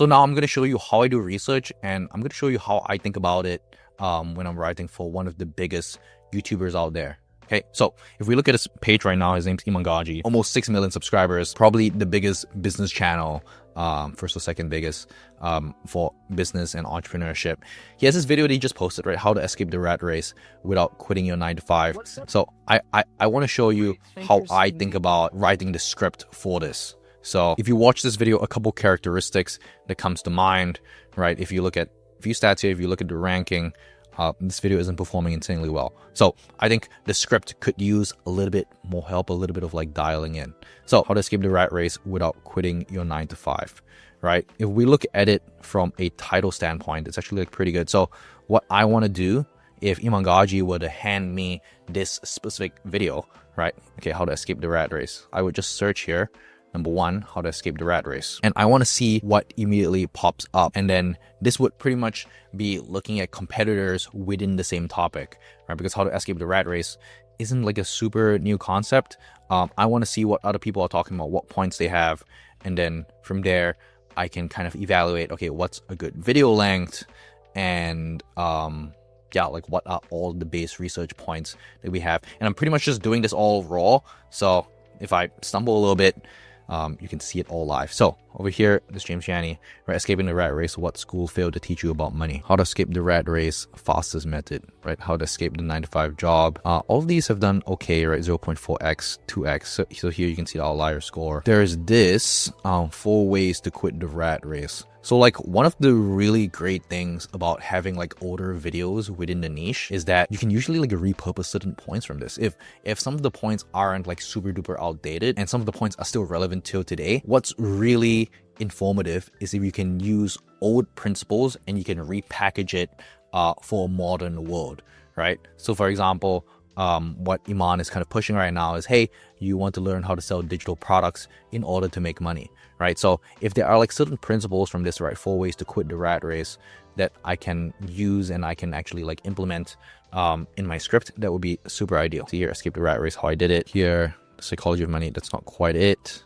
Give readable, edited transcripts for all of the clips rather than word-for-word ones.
So now I'm going to show you how I do research, and I'm going to show you how I think about it when I'm writing for one of the biggest YouTubers out there. Okay, so if we look at his page right now, his name's Imangaji, almost 6 million subscribers, probably the biggest business channel, first or second biggest for business and entrepreneurship. He has this video that he just posted, right? How to escape the rat race without quitting your 9 to 5. So I want to show you how I think about writing the script for this. So if you watch this video, a couple characteristics that comes to mind, right? If you look at view stats here, if you look at the ranking, this video isn't performing insanely well. So I think the script could use a little bit more help, a little bit of like dialing in. So how to escape the rat race without quitting your 9 to 5, right? If we look at it from a title standpoint, it's actually like pretty good. So what I want to do, if Imangaji were to hand me this specific video, right? Okay, how to escape the rat race. I would just search here. Number 1, how to escape the rat race. And I want to see what immediately pops up. And then this would pretty much be looking at competitors within the same topic, right? Because how to escape the rat race isn't like a super new concept. I want to see what other people are talking about, what points they have. And then from there, I can kind of evaluate, okay, what's a good video length? And yeah, like what are all the base research points that we have? And I'm pretty much just doing this all raw. So if I stumble a little bit, you can see it all live. So over here, this James Janney, right? Escaping the rat race. What school failed to teach you about money? How to escape the rat race, fastest method, right? How to escape the 9 to 5 job. All of these have done okay, right? 0.4x, 2x. So here you can see the outlier score. There's this 4 ways to quit the rat race. So like one of the really great things about having like older videos within the niche is that you can usually like repurpose certain points from this. If some of the points aren't like super duper outdated and some of the points are still relevant till today, what's really informative is if you can use old principles and you can repackage it for a modern world, right? So for example, what Iman is kind of pushing right now is, hey, you want to learn how to sell digital products in order to make money, right? So if there are like certain principles from this, right, 4 ways to quit the rat race that I can use and I can actually like implement in my script, that would be super ideal. So here, escape the rat race, how I did it. Here, the psychology of money, that's not quite it.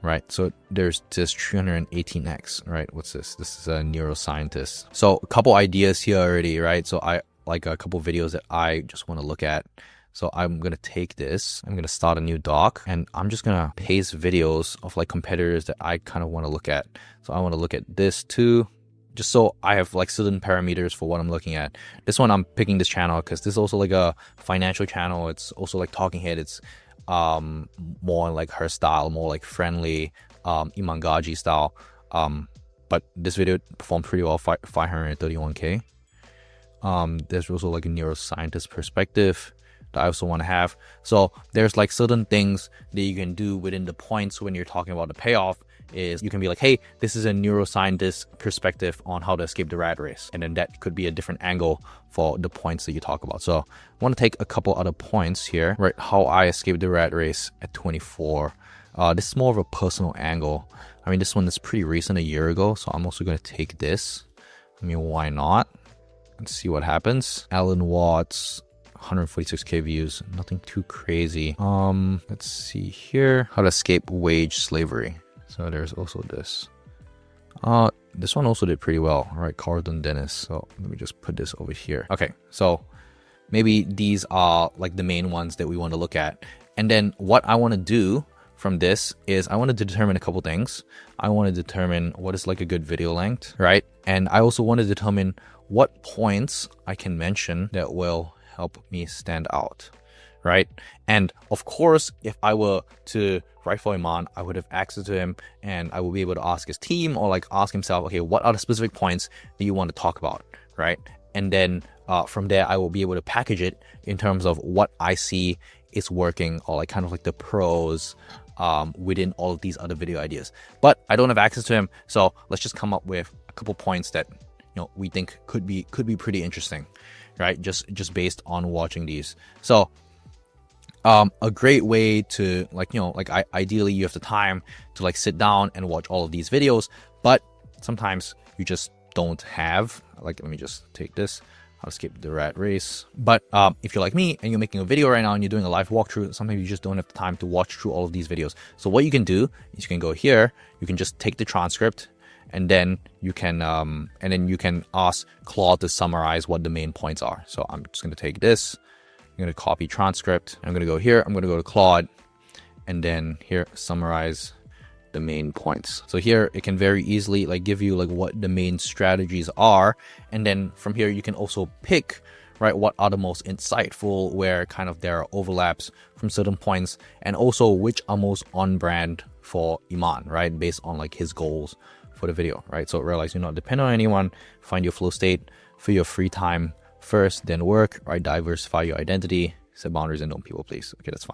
Right, so there's this 318x, right? What's this? This is a neuroscientist. So a couple ideas here already, right? So I like a couple videos that I just want to look at. So I'm going to take this, I'm going to start a new doc, and I'm just going to paste videos of like competitors that I kind of want to look at. So I want to look at this too, just so I have like certain parameters for what I'm looking at. This one, I'm picking this channel because this is also like a financial channel. It's also like talking head. It's more like her style, more like friendly Imangaji style, but this video performed pretty well, 531k. There's also like a neuroscientist perspective that I also want to have. So there's like certain things that you can do within the points when you're talking about the payoff. Is you can be like, hey, this is a neuroscientist perspective on how to escape the rat race, and then that could be a different angle for the points that you talk about. So I want to take a couple other points here, right? How I escaped the rat race at 24. This is more of a personal angle. I mean, this one is pretty recent, a year ago, so I'm also going to take this. I mean, why not? Let's see what happens. Alan Watts, 146k views, nothing too crazy. Let's see here. How to escape wage slavery. So there's also this. This one also did pretty well, right? Carlton Dennis. So let me just put this over here. Okay, so maybe these are like the main ones that we want to look at. And then what I want to do from this is I want to determine a couple things. I want to determine what is like a good video length, right? And I also want to determine what points I can mention that will help me stand out, right? And of course, if I were to write for Iman, I would have access to him and I will be able to ask his team or like ask himself, okay, what are the specific points that you want to talk about, right? And then from there, I will be able to package it in terms of what I see is working or like kind of like the pros within all of these other video ideas. But I don't have access to him, so let's just come up with a couple points that we think could be pretty interesting, right? Just based on watching these. So a great way to ideally you have the time to like sit down and watch all of these videos, but sometimes you just don't have, like, let me just take this, how to escape the rat race. But if you're like me and you're making a video right now and you're doing a live walkthrough, sometimes you just don't have the time to watch through all of these videos. So what you can do is you can go here, you can just take the transcript, and then you can ask Claude to summarize what the main points are. So I'm just going to take this, I'm going to copy transcript, I'm going to go here, I'm going to go to Claude, and then here summarize the main points. So here it can very easily like give you like what the main strategies are, and then from here you can also pick, right, what are the most insightful, where kind of there are overlaps from certain points, and also which are most on brand for Iman, right, based on like his goals for the video, right? So realize you're not dependent on anyone, find your flow state for your free time first, then work, right? Diversify your identity, set boundaries, and don't people please. Okay, that's fine.